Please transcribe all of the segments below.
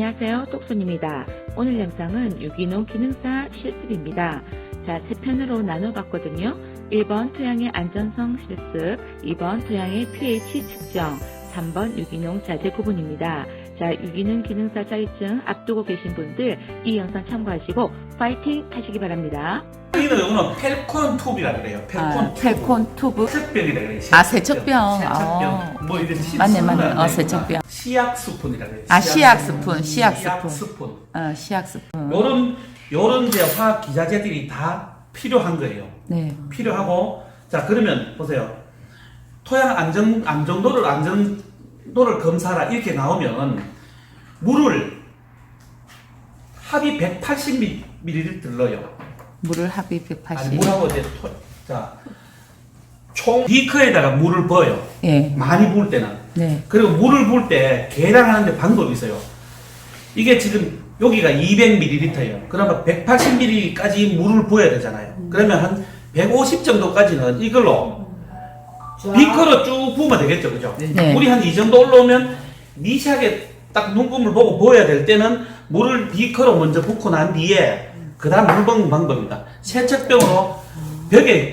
안녕하세요, 똑손입니다. 오늘 영상은 유기농 기능사 실습입니다. 자, 세 편으로 나눠봤거든요. 1번 토양의 안전성 실습, 2번 토양의 pH 측정, 3번 유기농 자재 구분입니다. 자, 유기농 기능사 자격증 앞두고 계신 분들 이 영상 참고하시고 파이팅 하시기 바랍니다. 이거는 펠콘 튜브라 그래요. 펠콘 튜브. 펠콘 튜브. 세척병이라 그래요. 세척병. 세척병. 뭐 이런 맞네. 세척병. 시약 스푼이라 그래요. 시약 스푼. 시약 스푼. 시약 스푼. 요런 이제 화학 기자재들이 다 필요한 거예요. 네. 필요하고, 자, 그러면 보세요. 토양 안정도를 검사하라 이렇게 나오면 물을 합이 180ml 넣어요. 물을 합이 180. 아니, 물하고 이제 총 비커에다가 물을 부어요. 예. 많이 부을 때는. 네. 그리고 물을 부을 때 계량하는데 방법이 있어요. 이게 지금 여기가 200ml예요. 그러면 180ml까지 물을 부어야 되잖아요. 그러면 한 150 정도까지는 이걸로 비커로 쭉 부으면 되겠죠, 그죠? 네. 물이 한 이 정도 올라오면 미세하게 딱 눈금을 보고 부어야 될 때는 물을 비커로 먼저 붓고 난 뒤에 그 다음 물 붓는 방법입니다. 세척병으로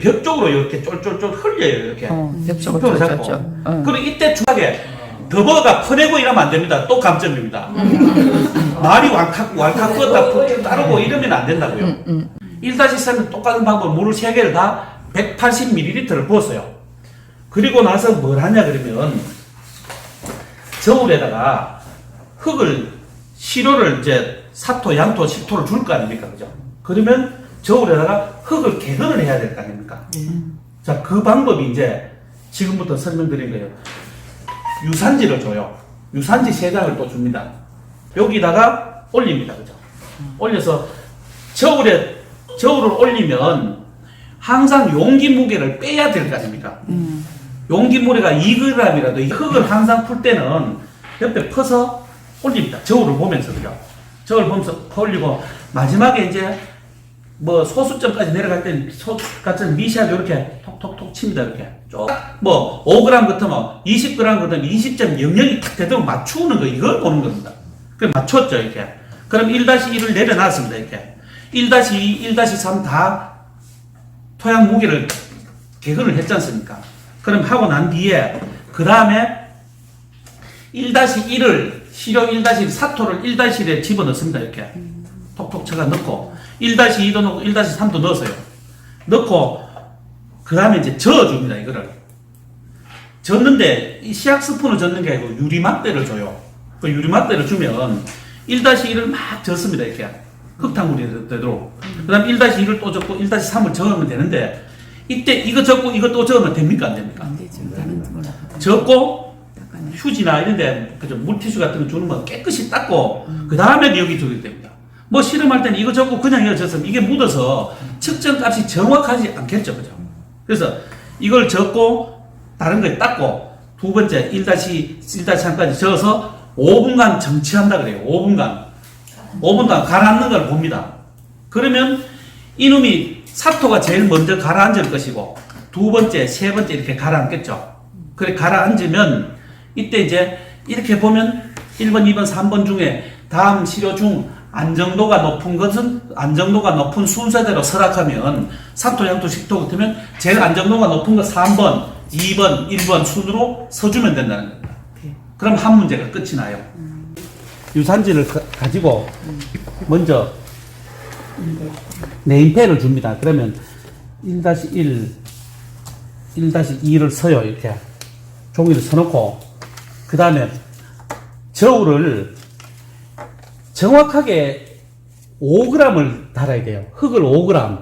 벽 쪽으로 이렇게 쫄쫄쫄 흘려요, 이렇게. 벽 쪽으로 수평을 잡고. 쫄쫄쫄. 그리고 이때 중하게 더버가 퍼내고 이러면 안 됩니다. 또 감점입니다. 말이 왈칵 뻗다 따르고 이러면 안 된다고요. 1-3은 똑같은 방법 물을 3개를 다 180ml를 부었어요. 그리고 나서 뭘 하냐 그러면 저울에다가 시료를 이제 사토, 양토, 식토를 줄 거 아닙니까? 그죠? 그러면 저울에다가 흙을 개근을 해야 될 거 아닙니까? 자, 그 방법이 이제 지금부터 설명드린 거예요. 유산지를 줘요. 유산지 3장을 또 줍니다. 여기다가 올립니다. 그죠? 올려서 저울을 올리면 항상 용기 무게를 빼야 될 거 아닙니까? 용기 무게가 2g이라도 이 흙을 항상 풀 때는 옆에 퍼서 올립니다. 저울을 보면서, 그죠? 저울 보면서 올리고, 마지막에 이제 뭐 소수점까지 내려갈 때는 소수까지 미시하게 이렇게 톡톡톡 칩니다. 이렇게 쭉. 뭐 5g 같으면 20g 같으면 20.00이 탁 되도록 맞추는 거, 이걸 보는 겁니다. 그래 맞췄죠, 이렇게. 그럼 1-1을 내려놨습니다, 이렇게. 1-2, 1-3 다 토양 무게를 개근을 했지 않습니까? 그럼 하고 난 뒤에 그 다음에 1-1을 시료 1-1 사토를 1-1에 집어넣습니다. 이렇게 톡톡 쳐가 넣고 1-2도 넣고 1-3도 넣었어요. 넣고 그 다음에 이제 저어줍니다. 이거를 젓는데 이 시약 스푼을 젓는 게 아니고 유리막대를 줘요. 그 유리막대를 주면 1-1을 막 젓습니다. 이렇게 흙탕물이 되도록. 그 다음 1-2를 또 젓고 1-3을 저으면 되는데 이때 이거 젓고 이거 또 저으면 됩니까? 안 됩니까? 안 되죠. 젓고 휴지나 이런데 그죠, 물티슈 같은 거 주는 거 깨끗이 닦고 그 다음에 여기 줘야 됩니다. 뭐 실험할 때는 이거 젓고 그냥 이거 젓으면 이게 묻어서 측정값이 정확하지 않겠죠, 그죠? 그래서 이걸 젓고 다른 거 닦고 두 번째 1-3까지 저어서 5분간 정치한다 그래요. 5분간 가라앉는 걸 봅니다. 그러면 이놈이 사토가 제일 먼저 가라앉을 것이고 두 번째, 세 번째 이렇게 가라앉겠죠. 그래 가라앉으면 이때 이제 이렇게 보면 1번, 2번, 3번 중에 다음 시료 중 안정도가 높은 순서대로 설악하면 사토, 양토, 식토 같으면 제일 안정도가 높은 거 3번, 2번, 1번 순으로 서주면 된다는 겁니다. 그럼 한 문제가 끝이 나요. 유산지를 가지고 먼저 네임펜을 줍니다. 그러면 1-1, 1-2를 써요. 이렇게 종이를 써놓고 그 다음에 저울을 정확하게 5g을 달아야 돼요. 흙을 5g.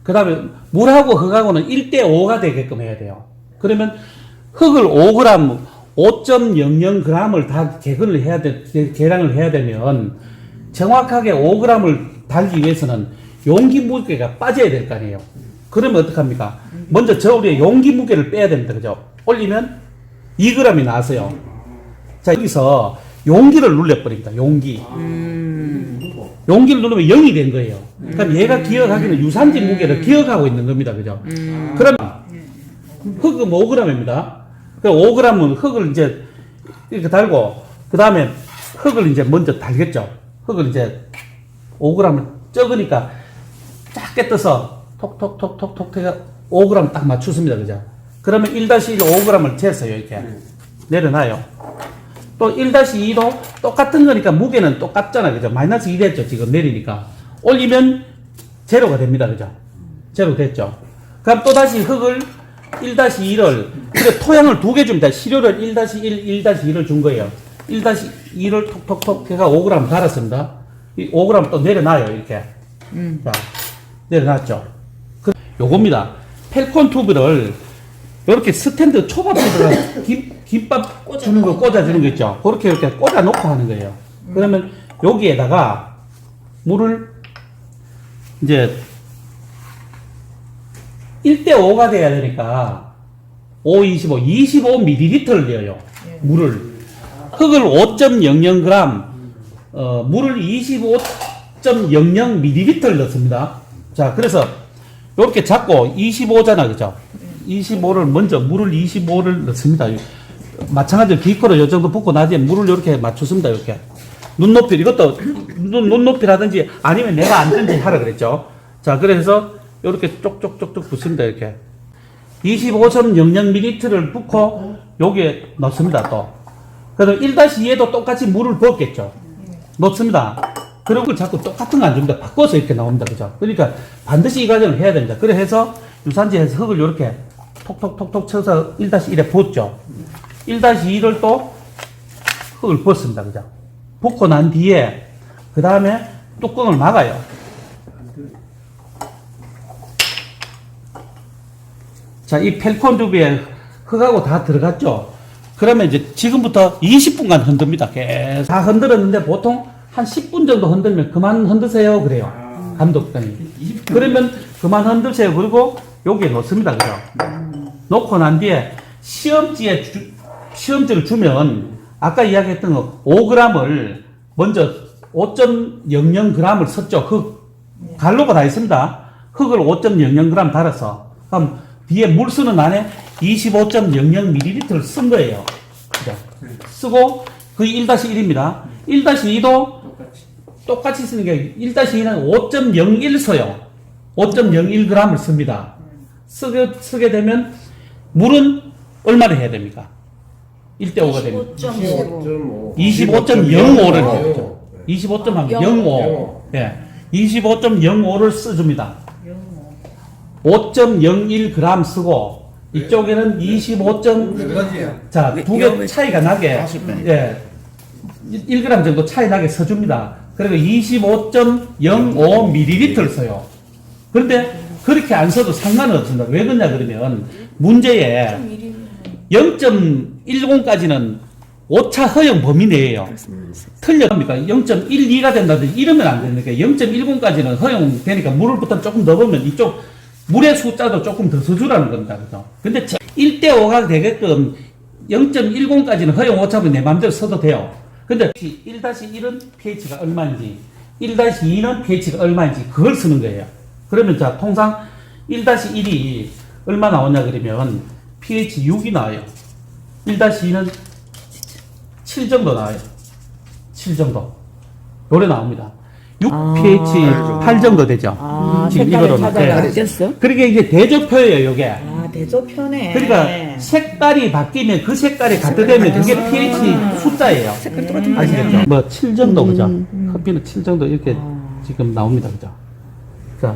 그 다음에 물하고 흙하고는 1:5가 되게끔 해야 돼요. 그러면 흙을 5g, 5.00g을 다 계량을 해야 되면 정확하게 5g을 달기 위해서는 용기 무게가 빠져야 될 거 아니에요. 그러면 어떡합니까? 먼저 저울에 용기 무게를 빼야 됩니다. 그죠? 올리면 2g이 나왔어요. 자, 여기서 용기를 눌려버립니다. 용기를 누르면 0이 된 거예요. 그럼 얘가 기억하기는 유산지 무게를 기억하고 있는 겁니다. 그죠? 그러면 흙은 5g입니다. 그 5g은 흙을 이제 이렇게 달고, 그 다음에 흙을 이제 먼저 달겠죠. 흙을 이제 5g을 적으니까 작게 떠서 톡톡톡톡톡 해가 5g 딱 맞추습니다. 그죠? 그러면 1-1 5g을 재서요. 이렇게 내려놔요. 또 1-2도 똑같은 거니까 무게는 똑같잖아. 그죠? 마이너스 2 됐죠. 지금 내리니까. 올리면 제로가 됩니다. 그죠? 제로 됐죠. 그럼 또다시 흙을 1-2를, 근데 토양을 2개 줍니다. 시료를 1-1, 1-2를 준 거예요. 1-2를 톡톡톡 해가 5g 달았습니다. 이 5g 또 내려놔요. 이렇게. 자, 내려놨죠. 요겁니다. 펠콘 튜브를 이렇게 스탠드 초밥에다가 김밥 주는 거 꽂아주는 거 있죠. 그렇게 이렇게 꽂아놓고 하는 거예요. 그러면 여기에다가 물을 이제 1:5가 돼야 되니까 5, 25, 25ml를 넣어요. 물을. 흙을 5.00g, 물을 25.00ml를 넣습니다. 자, 그래서 이렇게 잡고 25잖아, 그죠? 25를 먼저 물을 25를 넣습니다. 마찬가지로 기코를 이 정도 붓고 나중에 물을 이렇게 맞추습니다. 이렇게 눈높이, 이것도 눈높이라든지 아니면 내가 앉든지 하라 그랬죠. 자, 그래서 이렇게 쪽쪽쪽쪽 붓습니다. 이렇게 25.00ml를 붓고 여기에 넣습니다. 또 그래서 1-2에도 똑같이 물을 부었겠죠. 넣습니다. 그리고 그걸 자꾸 똑같은 거 안 줍니다. 바꿔서 이렇게 나옵니다. 그죠? 그러니까 반드시 이 과정을 해야 됩니다. 그래 해서 유산지에서 흙을 이렇게 톡톡톡톡 쳐서 1-1에 부었죠. 1-2를 또 흙을 부었습니다. 그죠? 붓고 난 뒤에 그 다음에 뚜껑을 막아요. 자, 이 펠콘 튜브에 흙하고 다 들어갔죠. 그러면 이제 지금부터 20분간 흔듭니다. 계속 다 흔들었는데 보통 한 10분 정도 흔들면 그만 흔드세요. 그래요. 감독님이. 그러면 그만 흔드세요. 그리고 여기에 넣습니다. 그죠? 놓고 난 뒤에 시험지를 주면 아까 이야기했던 거 5g을 먼저 5.00g을 썼죠. 흙. 갈로가 다 있습니다. 흙을 5.00g 달아서. 그럼 뒤에 물 쓰는 안에 25.00ml를 쓴 거예요. 그죠? 쓰고 그게 1-1입니다. 1-2도 똑같이 쓰는 게 1-2는 5.01 써요. 5.01g을 씁니다. 쓰게 되면 물은 얼마를 해야 됩니까? 1:5가 됩니다. 25.05를 해요. 25.05. 예. 25.05를 써줍니다. 5.01g 쓰고 이쪽에는 25. 자, 두 개 차이가 나게, 예, 1g 정도 차이 나게 써줍니다. 그리고 25.05ml를 써요. 그런데 그렇게 안 써도 상관은 없습니다. 왜 그러냐 그러면 문제에 0.10까지는 오차 허용 범위 내에요. 틀려합니까? 0.12가 된다든지 이러면 안 되니까 0.10까지는 허용되니까 물을 부터 조금 넣으면 이쪽 물의 숫자도 조금 더 써주라는 겁니다. 그죠? 근데 1:5가 되게끔 0.10까지는 허용 오차면 내 마음대로 써도 돼요. 근데 1-1은 pH가 얼마인지, 1-2는 pH가 얼마인지 그걸 쓰는 거예요. 그러면 자, 통상 1-1이 얼마 나오냐 그러면 pH 6이 나와요. 1-2는 7 정도 나와요. 7 정도. 요래 나옵니다. 6 pH 8 정도 되죠. 지금 이거로 찾아가셨어? 그러게 이게 대조표예요, 요게. 아, 대조표네. 그러니까 색깔이 바뀌면 그 색깔이 같되면 그게 pH 숫자예요. 색깔 똑같은 아시겠죠? 뭐 7 정도 그죠? 커피는 7 정도 이렇게 지금 나옵니다. 그죠? 자,